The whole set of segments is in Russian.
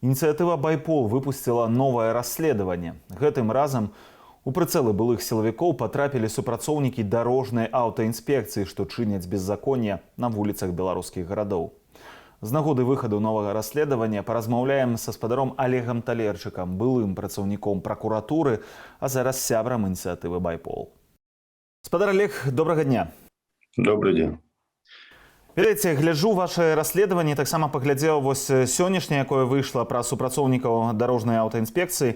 Инициатива «Байпол» выпустила новое расследование. Гэтым разом у прыцэлы былых силовиков потрапили супрацоўнікі дорожной аўтаінспекцыі, што чыняць беззаконне на улицах белорусских городов. З нагоды выходу нового расследования поразмаўляем со спадаром Олегом Талерчыкам, былым працаўніком прокуратуры, а зараз сябрам инициативы «Байпол». Спадар Олег, доброго дня. Добрый день. Ведаеце, гляджу ваше расследаванне, таксама паглядзеў вось сённяшняе, якое выйшла пра супрацоўнікаў дарожнай аўтаінспекцыі.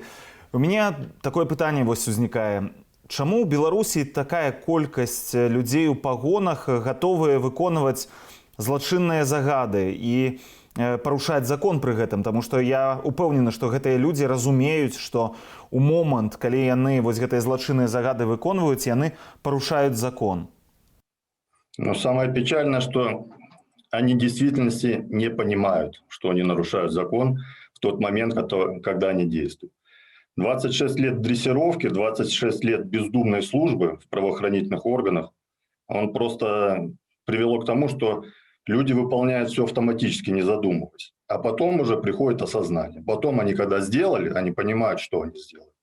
У мяне такое пытанне вось узнікае. Чаму ў Беларусі такая колькасць людзей у пагонах гатовыя выконваць злачынныя загады і парушаць закон пры гэтым? Таму што я упэўнены, што гэтыя людзі разумеюць, што у момант, калі яны вось гэтыя злачынныя загады выконваюць, яны парушаюць закон. Но самое печальное, что они в действительности не понимают, что они нарушают закон в тот момент, когда они действуют. 26 лет дрессировки, 26 лет бездумной службы в правоохранительных органах, он просто привело к тому, что люди выполняют все автоматически, не задумываясь. А потом уже приходит осознание. Потом они, когда сделали, они понимают, что они сделали.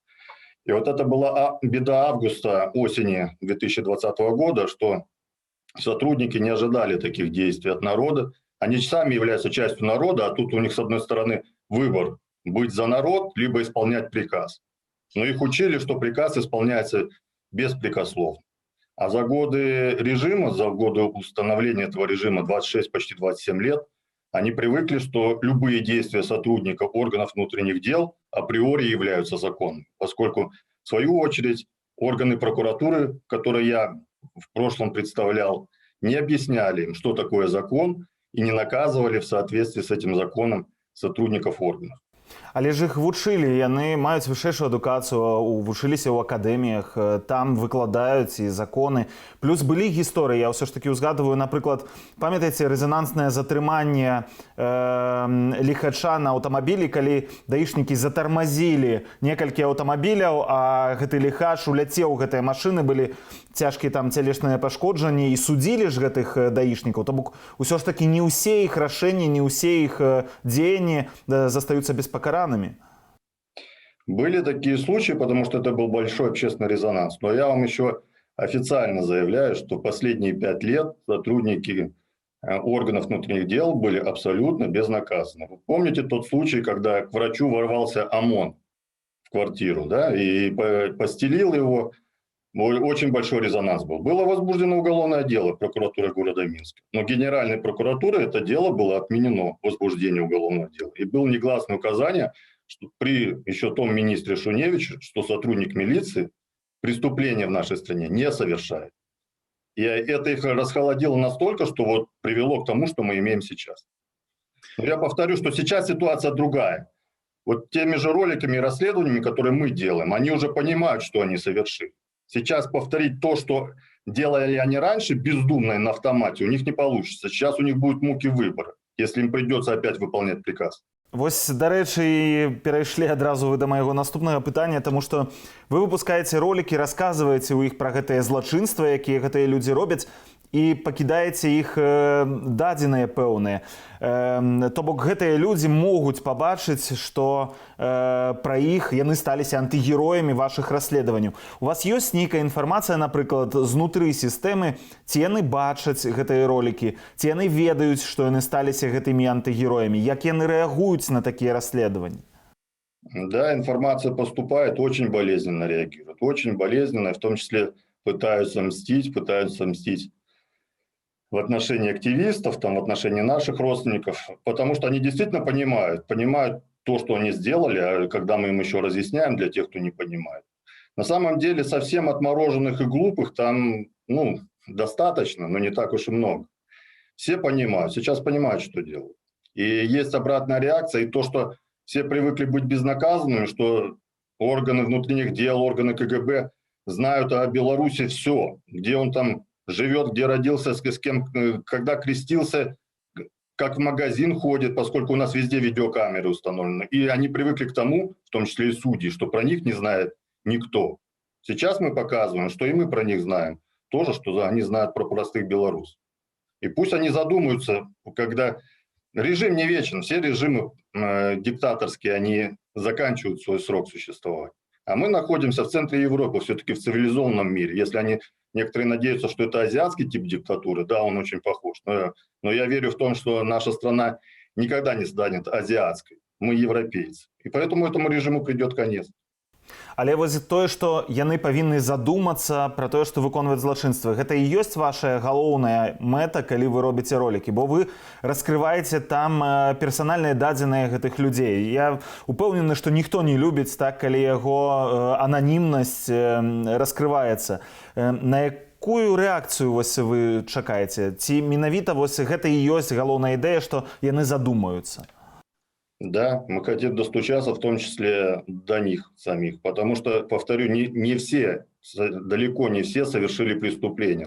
И вот это была беда августа, осени 2020 года, что сотрудники не ожидали таких действий от народа. Они сами являются частью народа, а тут у них, с одной стороны, выбор – быть за народ, либо исполнять приказ. Но их учили, что приказ исполняется беспрекословно. А за годы режима, за годы установления этого режима, 26, почти 27 лет, они привыкли, что любые действия сотрудников органов внутренних дел априори являются законными, поскольку, в свою очередь, органы прокуратуры, которые я в прошлом представлял, не объясняли им, что такое закон, и не наказывали в соответствии с этим законом сотрудников органов. Але ж іх вучылі, яны маюць вышэйшую адукацыю, вучыліся ў акадэміях, там выкладаюць і законы. Плюс былі гісторыі, я ўсё ж такі ўзгадываю, напрыклад, памятаеце рэзананснае затрыманне ліхача на аўтамабілі, калі даішнікі затармазілі некалькі аўтамабіляў, а гэты ліхач уляцеў у гэтыя машыны, былі цяжкія там цялесныя пашкоджанні, і судзілі ж гэтых даішнікаў. То бок усё ж такі не ўсе іх рашэнні, не ўсе іх дзеянні застаюцца без покаранными. Были такие случаи, потому что это был большой общественный резонанс. Но я вам еще официально заявляю, что последние 5 лет сотрудники органов внутренних дел были абсолютно безнаказаны. Вы помните тот случай, когда к врачу ворвался ОМОН в квартиру, да, и постелил его? Очень большой резонанс был. Было возбуждено уголовное дело прокуратуры города Минска. Но Генеральной прокуратурой это дело было отменено, возбуждение уголовного дела. И было негласное указание, что при еще том министре Шуневиче, что сотрудник милиции преступления в нашей стране не совершает. И это их расхолодило настолько, что вот привело к тому, что мы имеем сейчас. Но я повторю, что сейчас ситуация другая. Вот теми же роликами и расследованиями, которые мы делаем, они уже понимают, что они совершили. Сейчас повторить то, что делали они раньше, бездумно и на автомате, у них не получится. Сейчас у них будут муки выбора, если им придется опять выполнять приказ. Вось, дарэчы, перайшлі адразу вы да майго наступнага пытання, таму што вы выпускаеце ролікі, расказваеце ў іх пра гэтыя злачынства, якія гэтыя людзі робяць, і пакідаеце іх дадзеныя пэўныя. То бок гэтыя людзі могуць пабачыць, што пра іх яны сталіся антыгероямі вашых расследаванняў. У вас ёсць нейкая інфармацыя, напрыклад, знутры сістэмы, ці яны бачаць гэтыя ролікі, ці яны ведаюць, што яны сталіся гэтымі антыгероямі, як яны рэагуюць на такія расследаванні? Да, информация поступает, очень болезненно реагирует, очень болезненно, в том числе пытаются мстить в отношении активистов, там, в отношении наших родственников, потому что они действительно понимают то, что они сделали, а когда мы им еще разъясняем для тех, кто не понимает. На самом деле совсем отмороженных и глупых там достаточно, но не так уж и много. Все понимают, сейчас понимают, что делают. И есть обратная реакция, и то, что все привыкли быть безнаказанными, что органы внутренних дел, органы КГБ знают о Беларуси все, где он там живет, где родился, с кем, когда крестился, как в магазин ходит, поскольку у нас везде видеокамеры установлены. И они привыкли к тому, в том числе и судьи, что про них не знает никто. Сейчас мы показываем, что и мы про них знаем. То же, что они знают про простых белорусов. И пусть они задумаются, когда Режим не вечен. Все режимы диктаторские, они заканчивают свой срок существования. А мы находимся в центре Европы, все-таки в цивилизованном мире. Если некоторые надеются, что это азиатский тип диктатуры, да, он очень похож. Но я верю в том, что наша страна никогда не станет азиатской. Мы европейцы. И поэтому этому режиму придет конец. Але вось тое, што яны павінны задумацца пра тое, што выконваюць злачынствы. Гэта і ёсць ваша галоўная мэта, калі вы робіце ролікі, бо вы раскрываеце там персанальныя дадзеныя гэтых людзей. Я упэўнены, што ніхто не любіць так, калі яго ананімнасць раскрываецца. На якую рэакцыю вось вы чакаеце? Ці менавіта вось гэта і ёсць галоўная ідэя, што яны задумаюцца? Да, мы хотим достучаться, в том числе до них самих, потому что, повторю, не все, далеко не все совершили преступления.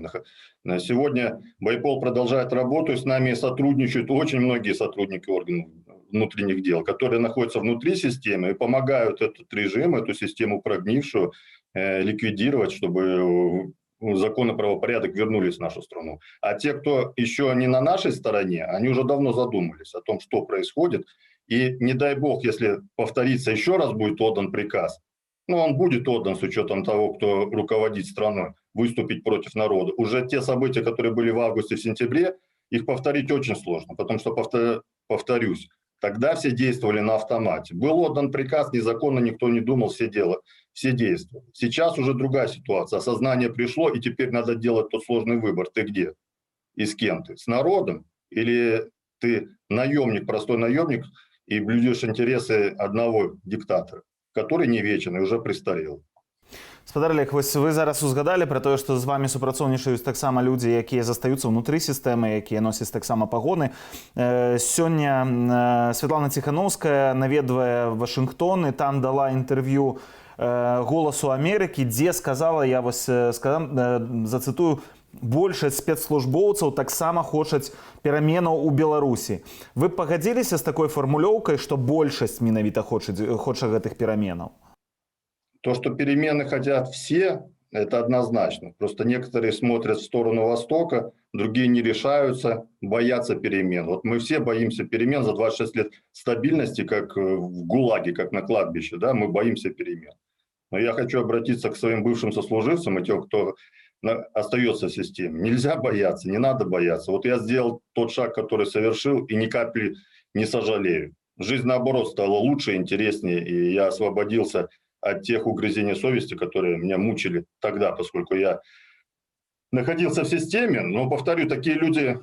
На сегодня Байпол продолжает работу, и с нами сотрудничают очень многие сотрудники органов внутренних дел, которые находятся внутри системы и помогают этот режим, эту систему прогнившую, ликвидировать, чтобы закон и правопорядок вернулись в нашу страну. А те, кто еще не на нашей стороне, они уже давно задумались о том, что происходит. И не дай бог, если повторится еще раз будет отдан приказ, он будет отдан с учетом того, кто руководит страной, выступить против народа. Уже те события, которые были в августе, в сентябре, их повторить очень сложно, потому что, повторюсь, тогда все действовали на автомате. Был отдан приказ, незаконно никто не думал, все действовали. Сейчас уже другая ситуация. Осознание пришло, и теперь надо делать тот сложный выбор. Ты где? И с кем ты? С народом? Или ты наемник, простой наемник, и блюдешь интересы одного диктатора, который не вечен и уже престарел. Спадар Олег, вось вы зараз узгадалі пра тое, што з вамі супрацоўнічаюць таксама людзі, якія застаюцца ўнутры сістэмы, якія носяць таксама пагоны. Сёння Святлана Ціхановская наведвае Вашынгтон і там дала інтэрв'ю «Голосу Амерыкі», дзе сказала, я вось зацытую, большасць спецслужбоўцаў таксама хочуць пераменаў у Беларусі. Вы пагадзіліся з такой фармулёўкай, што большасць менавіта хоча гэтых пераменаў? То, что перемены хотят все, это однозначно. Просто некоторые смотрят в сторону Востока, другие не решаются, боятся перемен. Вот мы все боимся перемен за 26 лет стабильности, как в ГУЛАГе, как на кладбище, да, мы боимся перемен. Но я хочу обратиться к своим бывшим сослуживцам и тем, кто остается в системе. Нельзя бояться, не надо бояться. Вот я сделал тот шаг, который совершил, и ни капли не сожалею. Жизнь, наоборот, стала лучше, интереснее, и я освободился от тех угрызений совести, которые меня мучили тогда, поскольку я находился в системе. Но, повторю, такие люди,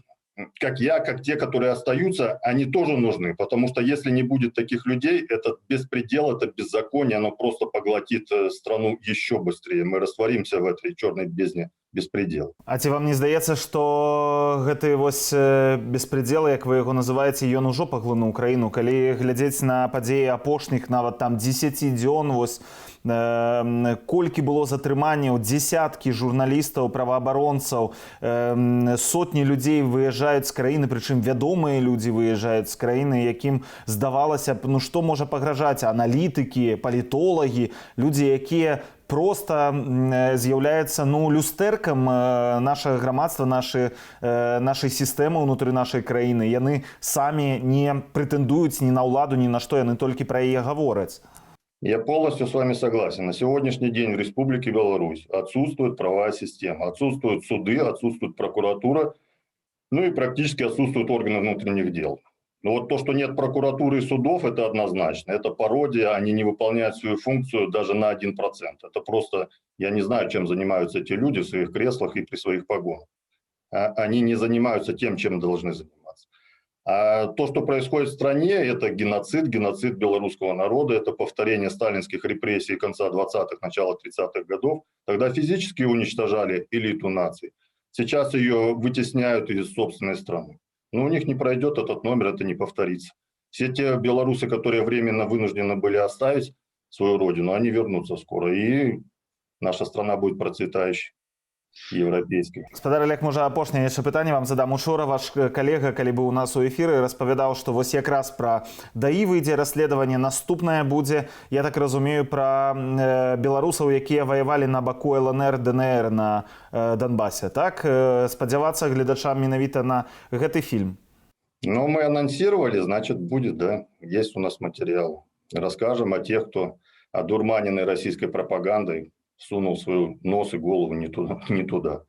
как я, как те, которые остаются, они тоже нужны. Потому что если не будет таких людей, этот беспредел, это беззаконие, оно просто поглотит страну еще быстрее. Мы растворимся в этой черной бездне беспредела. А ці вам не здаецца, што гэты вось беспредел, як вы яго называеце, ён ужо паглынуў краіну? Калі глядзець на падзеі апошніх нават там 10 дзён, вось колькі было затрыманняў, дзесяткі журналістаў, праваабаронцаў, сотні людзей выязджаюць з краіны, прычым вядомыя людзі выязджаюць з краіны, якім здавалася б, што можа пагражаць? Аналітыкі, палітолагі, людзі, якія просто з'яўляецца люстэркам нашага грамадства, нашай сістэмы ўнутры нашай краіны. Яны самі не прэтэндуюць ні на ўладу, ні на што, яны толькі пра яе гавораць. Я полностью с вами согласен. На сегодняшний день в Республике Беларусь отсутствует правовая система, отсутствуют суды, отсутствует прокуратура, и практически отсутствуют органы внутренних дел. Но вот то, что нет прокуратуры и судов, это однозначно. Это пародия, они не выполняют свою функцию даже на 1%. Это просто, я не знаю, чем занимаются эти люди в своих креслах и при своих погонах. Они не занимаются тем, чем должны заниматься. А то, что происходит в стране, это геноцид белорусского народа, это повторение сталинских репрессий конца 20-х, начала 30-х годов. Тогда физически уничтожали элиту наций. Сейчас ее вытесняют из собственной страны. Но у них не пройдет этот номер, это не повторится. Все те белорусы, которые временно вынуждены были оставить свою родину, они вернутся скоро. И наша страна будет процветающей, европейской. Спадар Олег, можа, апошняе яшчэ пытанне вам задам. Учора ваш калега, калі быў у нас у эфіры, распавядаў, што вось якраз пра ДАІ выйдзе расследаванне, наступнае будзе, я так разумею, пра беларусаў, якія ваявалі на баку ЛНР, ДНР на Донбасе. Так? Спадзявацца гледачам менавіта на гэты фільм? Но мы анонсировали, значит, будет, да. Есть у нас материал. Расскажем о тех, кто одурманенный российской пропагандой сунул свой нос и голову не туда. Не туда.